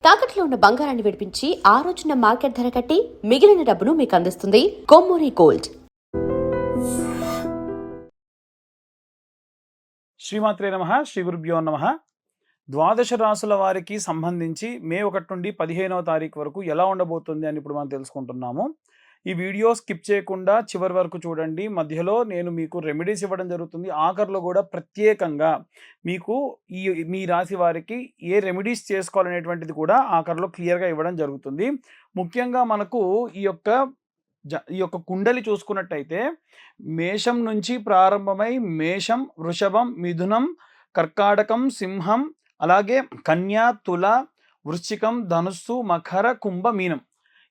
తాకట్లో ఉన్న బంగారాన్ని విడిపించి ఆ రోజున మార్కెట్ ధర కట్టి మిగిలిన డబ్బును మీకు అందిస్తుంది కొమ్మూరి గోల్డ్. శ్రీమాత్రే నమః. శ్రీ గురుభ్యో నమః. ద్వాదశ రాసుల వారికి సంబంధించి మే 1 నుండి 15వ తారీఖు వరకు ఎలా ఉండబోతుంది అని ఇప్పుడు మనం తెలుసుకుంటున్నాము. ఈ వీడియో స్కిప్ చేయకుండా చివరి వరకు చూడండి. మధ్యలో నేను మీకు రెమెడీస్ ఇవ్వడం జరుగుతుంది. ఆఖరిలో కూడా ప్రత్యేకంగా మీకు మీ రాశి వారికి ఏ రెమెడీస్ చేసుకోవాలనేటువంటిది కూడా ఆఖరిలో క్లియర్గా ఇవ్వడం జరుగుతుంది. ముఖ్యంగా మనకు ఈ యొక్క కుండలి చూసుకున్నట్టయితే మేషం నుంచి ప్రారంభమై మేషం, వృషభం, మిథునం, కర్కాటకం, సింహం, అలాగే కన్యా, తుల, వృశ్చికం, ధనుస్సు, మకర, కుంభ, మీనం,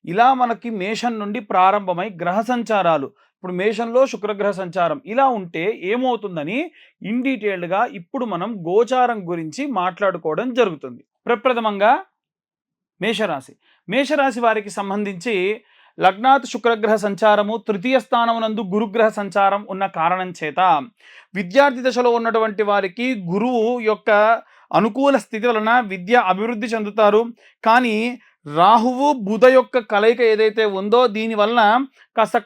ఇలా మనకి మేషం నుండి ప్రారంభమై గ్రహ సంచారాలు, ఇప్పుడు మేషంలో శుక్రగ్రహ సంచారం ఇలా ఉంటే ఏమవుతుందని ఇన్ డీటెయిల్డ్గా ఇప్పుడు మనం గోచారం గురించి మాట్లాడుకోవడం జరుగుతుంది. ప్రప్రథమంగా మేషరాశి వారికి సంబంధించి లగ్నాత్ శుక్రగ్రహ సంచారము, తృతీయ స్థానమునందు గురుగ్రహ సంచారం ఉన్న కారణం చేత విద్యార్థి దశలో ఉన్నటువంటి వారికి గురువు యొక్క అనుకూల స్థితి వలన విద్య అభివృద్ధి చెందుతారు. కానీ రాహువు బుధ యొక్క కలయిక ఏదైతే ఉందో దీనివలన కాస్త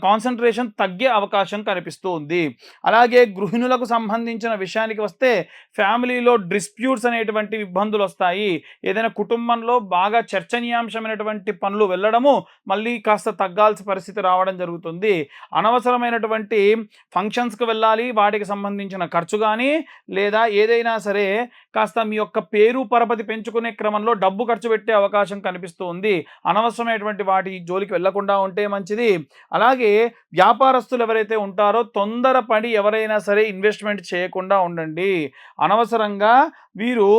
కాన్సన్ట్రేషన్ తగ్గే అవకాశం కనిపిస్తూ ఉంది. అలాగే గృహిణులకు సంబంధించిన విషయానికి వస్తే ఫ్యామిలీలో డిస్ప్యూట్స్ అనేటువంటి ఇబ్బందులు వస్తాయి. ఏదైనా కుటుంబంలో బాగా చర్చనీయాంశమైనటువంటి పనులు వెళ్ళడము మళ్ళీ కాస్త తగ్గాల్సిన పరిస్థితి రావడం జరుగుతుంది. అనవసరమైనటువంటి ఫంక్షన్స్కి వెళ్ళాలి, వాటికి సంబంధించిన ఖర్చు కానీ లేదా ఏదైనా సరే కాస్త మీ యొక్క పేరు పరపతి పెంచుకునే క్రమంలో డబ్బు ఖర్చు పెట్టే అవకాశం కనిపిస్తూ ఉంది. అనవసరమైనటువంటి వాటి జోలికి వెళ్లకుండా ఉంటే మంచిది. అలాగే వ్యాపారస్తులు ఎవరైతే ఉంటారో తొందరపడి ఎవరైనా సరే ఇన్వెస్ట్మెంట్ చేయకుండా ఉండండి. అనవసరంగా వీరు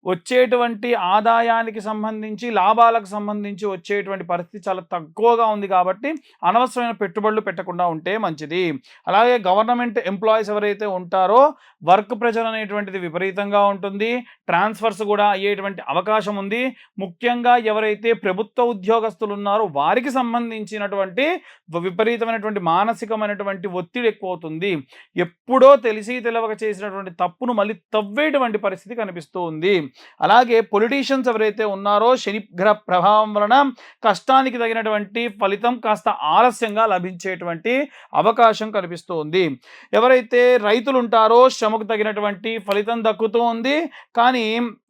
వచ్చేటువంటి ఆదాయానికి సంబంధించి లాభాలకు సంబంధించి వచ్చేటువంటి పరిస్థితి చాలా తక్కువగా ఉంది కాబట్టి అనవసరమైన పెట్టుబడులు పెట్టకుండా ఉంటే మంచిది. అలాగే గవర్నమెంట్ ఎంప్లాయీస్ ఎవరైతే ఉంటారో వర్క్ ప్రెషర్ అనేటువంటిది విపరీతంగా ఉంటుంది. ట్రాన్స్ఫర్స్ కూడా అయ్యేటువంటి అవకాశం ఉంది. ముఖ్యంగా ఎవరైతే ప్రభుత్వ ఉద్యోగస్తులు ఉన్నారో వారికి సంబంధించినటువంటి విపరీతమైనటువంటి మానసికమైనటువంటి ఒత్తిడి ఎక్కువ అవుతుంది. ఎప్పుడో తెలిసి తెలవక చేసినటువంటి తప్పును మళ్ళీ తవ్వేటువంటి పరిస్థితి కనిపిస్తూ ఉంది. అలాగే పొలిటీషియన్స్ ఎవరైతే ఉన్నారో శని గ్రహ ప్రభావం వలన కష్టానికి తగినటువంటి ఫలితం కాస్త ఆలస్యంగా లభించేటువంటి అవకాశం కనిపిస్తూ ఉంది. ఎవరైతే రైతులు ఉంటారో శ్రమకు తగినటువంటి ఫలితం దక్కుతూ ఉంది. కానీ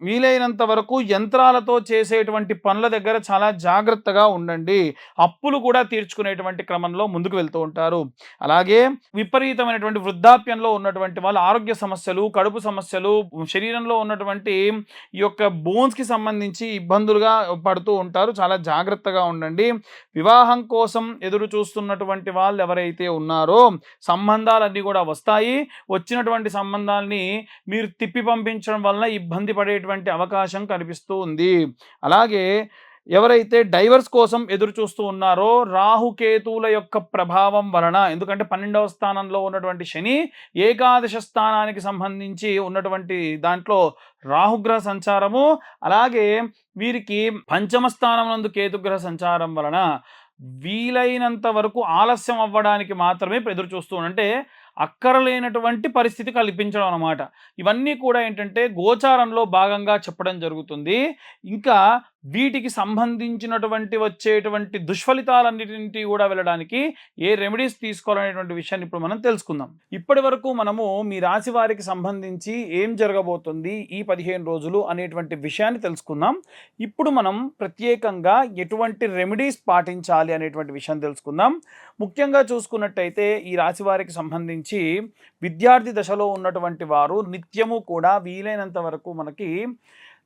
వీలైనంత వరకు యంత్రాలతో చేసేటువంటి పనుల దగ్గర చాలా జాగ్రత్తగా ఉండండి. అప్పులు కూడా తీర్చుకునేటువంటి క్రమంలో ముందుకు వెళ్తూ ఉంటారు. అలాగే విపరీతమైనటువంటి వృద్ధాప్యంలో ఉన్నటువంటి వాళ్ళు ఆరోగ్య సమస్యలు, కడుపు సమస్యలు, శరీరంలో ఉన్నటువంటి ఈ యొక్క బోన్స్కి సంబంధించి ఇబ్బందులుగా పడుతూ ఉంటారు. చాలా జాగ్రత్తగా ఉండండి. వివాహం కోసం ఎదురు చూస్తున్నటువంటి వాళ్ళు ఎవరైతే ఉన్నారో సంబంధాలన్నీ కూడా వస్తాయి. వచ్చినటువంటి సంబంధాలని మీరు తిప్పి పంపించడం వలన ఇబ్బంది పడేటువంటి అవకాశం కనిపిస్తూ ఉంది. అలాగే ఎవరైతే డైవర్స్ కోసం ఎదురు చూస్తూ ఉన్నారో రాహుకేతువుల యొక్క ప్రభావం వలన, ఎందుకంటే 12వ స్థానంలో ఉన్నటువంటి శని ఏకాదశ స్థానానికి సంబంధించి ఉన్నటువంటి దాంట్లో రాహుగ్రహ సంచారము, అలాగే వీరికి పంచమ స్థానం నందు కేతుగ్రహ సంచారం వలన వీలైనంత వరకు ఆలస్యం అవ్వడానికి మాత్రమే ఎదురు చూస్తూ అంటే అక్కరలేనటువంటి పరిస్థితి కల్పించడం అన్నమాట. ఇవన్నీ కూడా ఏంటంటే గోచారంలో భాగంగా చెప్పడం జరుగుతుంది. ఇంకా వీటికి సంబంధించినటువంటి వచ్చేటువంటి దుష్ఫలితాలన్నింటి కూడా వెళ్ళడానికి ఏ రెమెడీస్ తీసుకోవాలనేటువంటి విషయాన్ని ఇప్పుడు మనం తెలుసుకుందాం. ఇప్పటి వరకు మనము మీ రాశి వారికి సంబంధించి ఏం జరగబోతుంది ఈ 15 రోజులు అనేటువంటి విషయాన్ని తెలుసుకుందాం. ఇప్పుడు మనం ప్రత్యేకంగా ఎటువంటి రెమెడీస్ పాటించాలి అనేటువంటి విషయం తెలుసుకుందాం. ముఖ్యంగా చూసుకున్నట్టయితే ఈ రాశి వారికి సంబంధించి విద్యార్థి దశలో ఉన్నటువంటి వారు నిత్యము కూడా వీలైనంత వరకు మనకి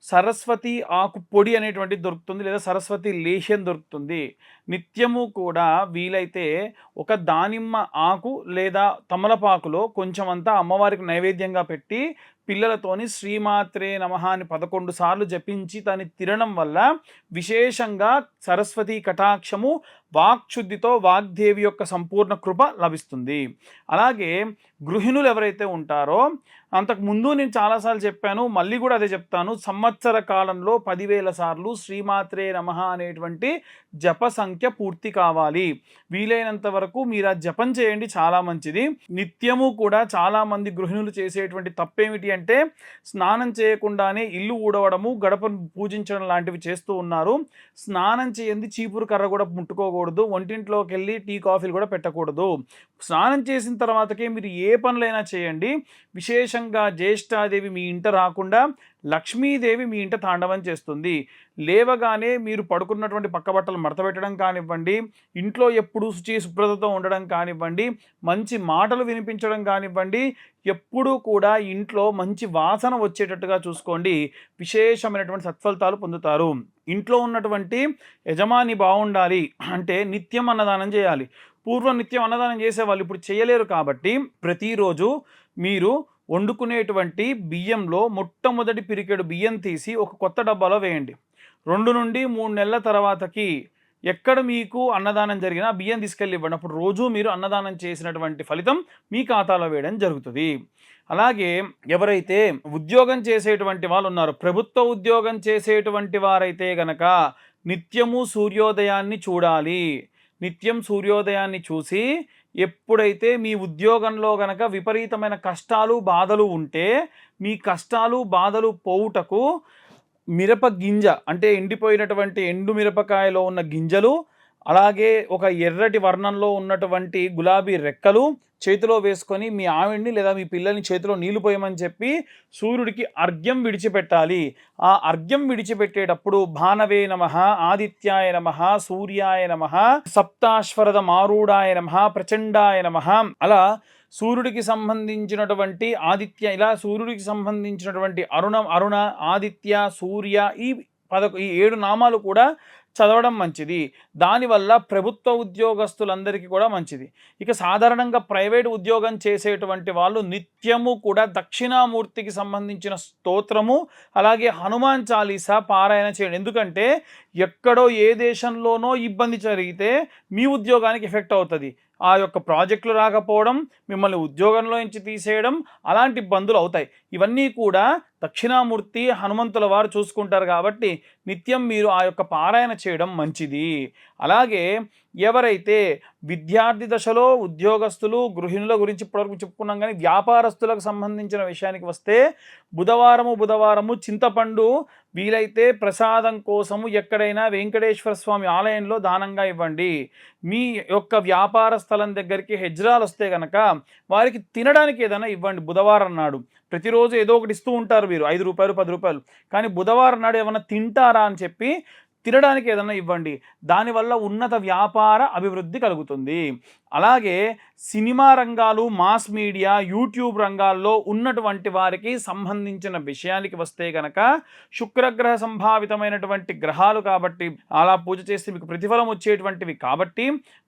సరస్వతి ఆకు పొడి అనేటువంటి దొరుకుతుంది, లేదా సరస్వతి లేహ్యం దొరుకుతుంది. నిత్యము కూడా వీలైతే ఒక దానిమ్మ ఆకు లేదా తమలపాకులో కొంచెం అంతా అమ్మవారికి నైవేద్యంగా పెట్టి పిల్లలతోని శ్రీమాత్రే నమః అని 11 సార్లు జపించి దాన్ని తినడం వల్ల విశేషంగా సరస్వతి కటాక్షము వాక్శుద్ధితో వాగ్దేవి యొక్క సంపూర్ణ కృప లభిస్తుంది. అలాగే గృహిణులు ఎవరైతే ఉంటారో, అంతకు ముందు నేను చాలాసార్లు చెప్పాను, మళ్ళీ కూడా అదే చెప్తాను, సంవత్సర కాలంలో 10,000 సార్లు శ్రీమాత్రే నమః అనేటువంటి జప సంఖ్య పూర్తి కావాలి. వీలైనంత వరకు మీరు ఆ జపం చేయండి, చాలా మంచిది. నిత్యము కూడా చాలామంది గృహిణులు చేసేటువంటి తప్పేమిటి అంటే స్నానం చేయకుండానే ఇల్లు ఊడవడము, గడపను పూజించడం లాంటివి చేస్తూ ఉన్నారు. స్నానం చేయండి చీపురు కర్ర కూడా ముట్టుకోకూడదు, వంటింట్లోకి వెళ్ళి టీ కాఫీలు కూడా పెట్టకూడదు. స్నానం చేసిన తర్వాతకే మీరు ఏ పనులైనా చేయండి. విశేషంగా జ్యేష్ఠాదేవి మీ ఇంట రాకుండా లక్ష్మీదేవి మీ ఇంట తాండవం చేస్తుంది. లేవగానే మీరు పడుకున్నటువంటి పక్క బట్టలు మడతపెట్టడం కానివ్వండి, ఇంట్లో ఎప్పుడు శుచి శుభ్రతతో ఉండడం కానివ్వండి, మంచి మాటలు వినిపించడం కానివ్వండి, ఎప్పుడూ కూడా ఇంట్లో మంచి వాసన వచ్చేటట్టుగా చూసుకోండి. విశేషమైనటువంటి సత్ఫలితాలు పొందుతారు. ఇంట్లో ఉన్నటువంటి యజమాని బాగుండాలి అంటే నిత్యం అన్నదానం చేయాలి. పూర్వం నిత్యం అన్నదానం చేసేవాళ్ళు ఇప్పుడు చేయలేరు. కాబట్టి ప్రతిరోజు మీరు వండుకునేటువంటి బియ్యంలో మొట్టమొదటి పిరికెడు బియ్యం తీసి ఒక కొత్త డబ్బాలో వేయండి. 2 నుండి 3 నెలల తర్వాతకి ఎక్కడ మీకు అన్నదానం జరిగినా బియ్యం తీసుకెళ్ళి ఇవ్వండి. అప్పుడు రోజు మీరు అన్నదానం చేసినటువంటి ఫలితం మీ ఖాతాలో వేయడం జరుగుతుంది. అలాగే ఎవరైతే ఉద్యోగం చేసేటువంటి వాళ్ళు ఉన్నారో, ప్రభుత్వ ఉద్యోగం చేసేటువంటి వారైతే గనక నిత్యము సూర్యోదయాన్ని చూడాలి. నిత్యం సూర్యోదయాన్ని చూసి ఎప్పుడైతే మీ ఉద్యోగంలో గనక విపరీతమైన కష్టాలు బాధలు ఉంటే, మీ కష్టాలు బాధలు పోవుటకు మిరప గింజ అంటే ఎండిపోయినటువంటి ఎండు మిరపకాయలో ఉన్న గింజలు, అలాగే ఒక ఎర్రటి వర్ణంలో ఉన్నటువంటి గులాబీ రెక్కలు చేతిలో వేసుకొని మీ ఆవిడ్ని లేదా మీ పిల్లల్ని చేతిలో నీళ్లు పోయమని చెప్పి సూర్యుడికి అర్ఘ్యం విడిచిపెట్టాలి. ఆ అర్ఘ్యం విడిచిపెట్టేటప్పుడు భానవే నమః, ఆదిత్యాయ నమః, సూర్యాయ నమః, సప్తాశ్వరద మారూఢాయ నమః, ప్రచండాయ నమః, అలా సూర్యుడికి సంబంధించినటువంటి ఆదిత్య, ఇలా సూర్యుడికి సంబంధించినటువంటి అరుణ, ఆదిత్య, సూర్య, ఈ 7 నామాలు కూడా చదవడం మంచిది. దానివల్ల ప్రభుత్వ ఉద్యోగస్తులందరికీ కూడా మంచిది. ఇక సాధారణంగా ప్రైవేట్ ఉద్యోగం చేసేటువంటి వాళ్ళు నిత్యము కూడా దక్షిణామూర్తికి సంబంధించిన స్తోత్రము, అలాగే హనుమాన్ చాలీసా పారాయణ చేయండి. ఎందుకంటే ఎక్కడో ఏ దేశంలోనో ఇబ్బంది జరిగితే మీ ఉద్యోగానికి ఎఫెక్ట్ అవుతుంది. ఆ యొక్క ప్రాజెక్టులు రాకపోవడం, మిమ్మల్ని ఉద్యోగంలో నుంచి తీసేయడం, అలాంటి ఇబ్బందులు అవుతాయి. ఇవన్నీ కూడా దక్షిణామూర్తి హనుమంతుల వారు చూసుకుంటారు. కాబట్టి నిత్యం మీరు ఆ యొక్క పారాయణ చేయడం మంచిది. అలాగే ఎవరైతే విద్యార్థి దశలో ఉద్యోగస్తులు, గృహిణుల గురించి ఇప్పటివరకు చెప్పుకున్నాం, కానీ వ్యాపారస్తులకు సంబంధించిన విషయానికి వస్తే బుధవారము చింతపండు వీలైతే ప్రసాదం కోసము ఎక్కడైనా వెంకటేశ్వర స్వామి ఆలయంలో దానంగా ఇవ్వండి. మీ యొక్క వ్యాపార స్థలం దగ్గరికి హెజ్రాలు వస్తే కనుక వారికి తినడానికి ఏదైనా ఇవ్వండి. బుధవారం నాడు ప్రతిరోజు ఏదో ఒకటి ఇస్తూ ఉంటారు వీరు, 5 రూపాయలు 10 రూపాయలు, కానీ బుధవారం నాడు ఏమైనా తింటారా అని చెప్పి తినడానికి ఏదైనా ఇవ్వండి. దానివల్ల ఉన్నత వ్యాపార అభివృద్ధి కలుగుతుంది. అలాగే సినిమా రంగాలు, మాస్ మీడియా, యూట్యూబ్ రంగాల్లో ఉన్నటువంటి వారికి సంబంధించిన విషయానికి వస్తే కనుక శుక్రగ్రహ సంభావితమైనటువంటి గ్రహాలు కాబట్టి అలా పూజ చేస్తే మీకు ప్రతిఫలం వచ్చేటువంటివి. కాబట్టి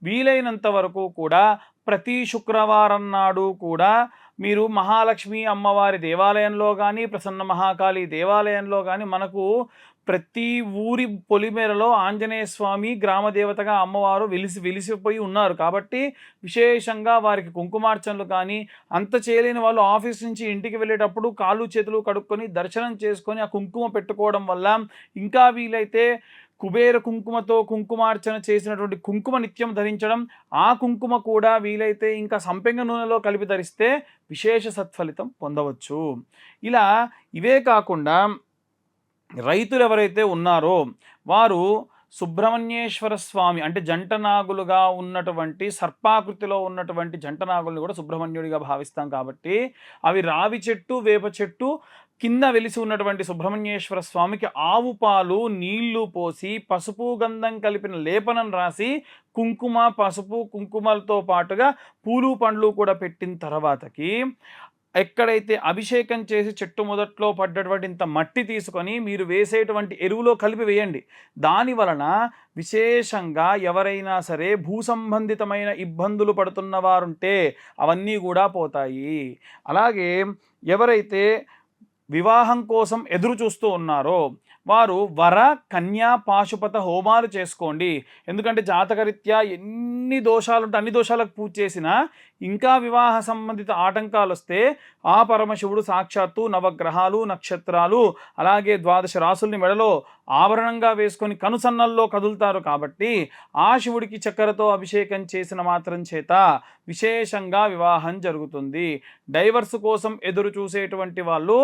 వీలైనంత వరకు కూడా ప్రతి శుక్రవారం నాడు కూడా మీరు మహాలక్ష్మి అమ్మవారి దేవాలయంలో కానీ, ప్రసన్న మహాకాళి దేవాలయంలో కానీ, మనకు ప్రతి ఊరి పొలిమేరలో ఆంజనేయ స్వామి గ్రామదేవతగా అమ్మవారు వెలిసిపోయి ఉన్నారు. కాబట్టి విశేషంగా వారికి కుంకుమార్చనలు కానీ, అంత చేయలేని వాళ్ళు ఆఫీస్ నుంచి ఇంటికి వెళ్ళేటప్పుడు కాళ్ళు చేతులు కడుక్కొని దర్శనం చేసుకొని ఆ కుంకుమ పెట్టుకోవడం వల్ల, ఇంకా వీలైతే కుబేర కుంకుమతో కుంకుమార్చన చేసినటువంటి కుంకుమ నిత్యం ధరించడం, ఆ కుంకుమ కూడా వీలైతే ఇంకా సంపెంగ నూనెలో కలిపి ధరిస్తే విశేష సత్ఫలితం పొందవచ్చు. ఇలా ఇవే కాకుండా రైతులు ఎవరైతే ఉన్నారో వారు సుబ్రహ్మణ్యేశ్వర స్వామి అంటే జంటనాగులుగా ఉన్నటువంటి సర్పాకృతిలో ఉన్నటువంటి జంటనాగుల్ని కూడా సుబ్రహ్మణ్యుడిగా భావిస్తాం. కాబట్టి అవి రావి చెట్టు, వేప చెట్టు కింద వెలిసి ఉన్నటువంటి సుబ్రహ్మణ్యేశ్వర స్వామికి ఆవు పాలు, నీళ్లు పోసి పసుపు గంధం కలిపిన లేపనం రాసి కుంకుమ, పసుపు, కుంకుమలతో పాటుగా పూలు పండ్లు కూడా పెట్టిన తర్వాతకి ఎక్కడైతే అభిషేకం చేసి చెట్టు మొదట్లో పడ్డటువంటి ఇంత మట్టి తీసుకొని మీరు వేసేటువంటి ఎరువులో కలిపి వేయండి. దాని వలన విశేషంగా ఎవరైనా సరే భూ సంబంధితమైన ఇబ్బందులు పడుతున్న వారుంటే అవన్నీ కూడా పోతాయి. అలాగే ఎవరైతే వివాహం కోసం ఎదురు చూస్తూ ఉన్నారో వారు వర కన్యా పాశుపత హోమాలు చేసుకోండి. ఎందుకంటే జాతకరీత్యా ఎన్ని దోషాలు ఉంటే అన్ని దోషాలకు పూజ చేసినా ఇంకా వివాహ సంబంధిత ఆటంకాలు వస్తే ఆ పరమశివుడు సాక్షాత్తు నవగ్రహాలు నక్షత్రాలు అలాగే 12 రాసుల్ని మెడలో ఆభరణంగా వేసుకొని కనుసన్నల్లో కదులుతారు కాబట్టి ఆ శివుడికి చక్కెరతో అభిషేకం చేసిన మాత్రం చేత విశేషంగా వివాహం జరుగుతుంది. డైవర్స్ కోసం ఎదురు చూసేటువంటి వాళ్ళు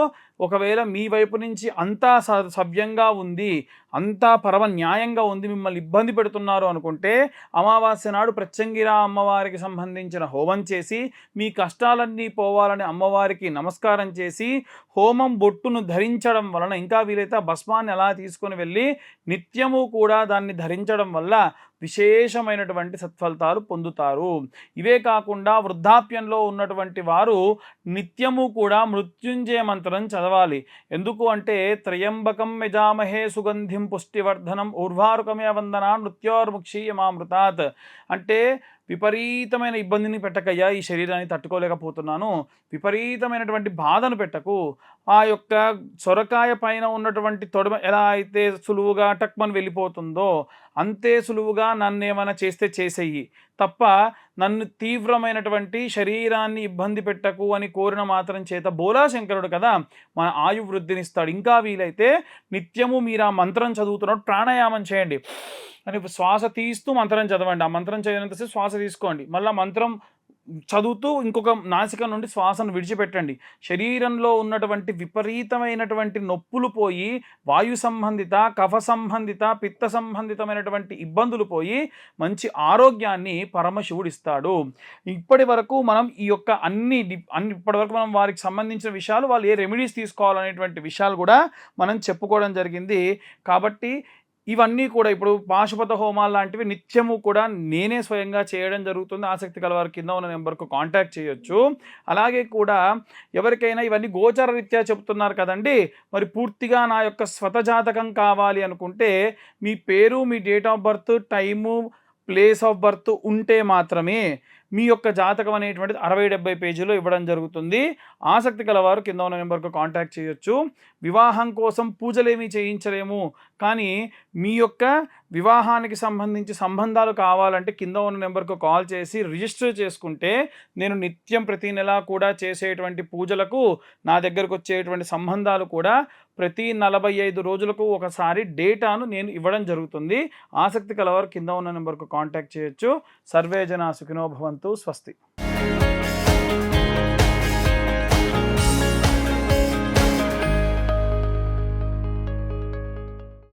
ఒకవేళ మీ వైపు నుంచి అంతా సవ్యంగా ఉంది, అంతా పరమ న్యాయంగా ఉంది, మిమ్మల్ని ఇబ్బంది పెడుతున్నారు అనుకుంటే అమావాస్య నాడు ప్రత్యంగిరా అమ్మవారికి సంబంధించిన హోమం చేసి మీ కష్టాలన్నీ పోవాలని అమ్మవారికి నమస్కారం చేసి హోమం బొట్టును ధరించడం వలన, ఇంకా వీలైతే ఆ భస్మాన్ని అలా తీసుకొని వెళ్ళి నిత్యము కూడా దాన్ని ధరించడం వల్ల విశేషమైనటువంటి సత్ఫలితాలు పొందుతారు. ఇవే కాకుండా వృద్ధాప్యంలో ఉన్నటువంటి వారు నిత్యము కూడా మృత్యుంజయ మంత్రం చదవాలి. ఎందుకు అంటే త్రయంబకం యజామహే సుగంధిం పుష్టివర్ధనం ఊర్వారుకమే వందనా మృత్యోర్ముక్షీయమామృతాత్ అంటే విపరీతమైన ఇబ్బందిని పెట్టకయ్యా, ఈ శరీరాన్ని తట్టుకోలేకపోతున్నాను, విపరీతమైనటువంటి బాధను పెట్టకు, ఆ యొక్క సొరకాయ పైన ఉన్నటువంటి తొడమ ఎలా అయితే సులువుగా టక్మని వెళ్ళిపోతుందో అంతే సులువుగా నన్ను ఏమైనా చేస్తే చేసేయి తప్ప నన్ను తీవ్రమైనటువంటి శరీరాన్ని ఇబ్బంది పెట్టకు అని కోరిన మాత్రం చేత బోలా శంకరుడు కదా మన ఆయువృద్ధినిస్తాడు. ఇంకా వీలైతే నిత్యము మీరు ఆ మంత్రం చదువుతున్నట్టు ప్రాణాయామం చేయండి అని శ్వాస తీస్తూ మంత్రం చదవండి. ఆ మంత్రం చేయనంతసేపు శ్వాస తీసుకోండి, మళ్ళీ మంత్రం చదువుతూ ఇంకొక నాసిక నుండి శ్వాసను విడిచిపెట్టండి. శరీరంలో ఉన్నటువంటి విపరీతమైనటువంటి నొప్పులు పోయి వాయు సంబంధిత కఫ సంబంధిత పిత్త సంబంధితమైనటువంటి ఇబ్బందులు పోయి మంచి ఆరోగ్యాన్ని పరమశివుడు ఇస్తాడు. ఇప్పటి వరకు మనం ఈ యొక్క ఇప్పటి వరకు మనం వారికి సంబంధించిన విషయాలు, వాళ్ళు ఏ రెమెడీస్ తీసుకోవాలనేటువంటి విషయాలు కూడా మనం చెప్పుకోవడం జరిగింది. కాబట్టి ఇవన్నీ కూడా ఇప్పుడు పాశుపత హోమాలు లాంటివి నిత్యము కూడా నేనే స్వయంగా చేయడం జరుగుతుంది. ఆసక్తి కల వారి కింద ఉన్న నెంబర్కు కాంటాక్ట్ చేయొచ్చు. అలాగే కూడా ఎవరికైనా ఇవన్నీ గోచర రీత్యా చెప్తున్నారు కదండి, మరి పూర్తిగా నా యొక్క స్వతజాతకం కావాలి అనుకుంటే మీ పేరు, మీ date of birth, time, place of birth ఉంటే మాత్రమే మీ యొక్క జాతకం అనేటువంటిది 60-70 పేజీలో ఇవ్వడం జరుగుతుంది. ఆసక్తి కలవారు కింద ఉన్న నెంబర్కు కాంటాక్ట్ చేయొచ్చు. వివాహం కోసం పూజలేమీ చేయించలేము, కానీ మీ యొక్క వివాహానికి సంబంధించి సంబంధాలు కావాలంటే కింద ఉన్న నెంబర్కు కాల్ చేసి రిజిస్టర్ చేసుకుంటే నేను నిత్యం ప్రతి నెల కూడా చేసేటువంటి పూజలకు నా దగ్గరకు వచ్చేటువంటి సంబంధాలు కూడా ప్రతి 45 రోజులకు ఒకసారి డేటాను నేను ఇవ్వడం జరుగుతుంది. ఆసక్తి కలవారు కింద ఉన్న నెంబర్కు కాంటాక్ట్ చేయొచ్చు. సర్వే జనా సుఖినో భవంతు. స్వస్తి.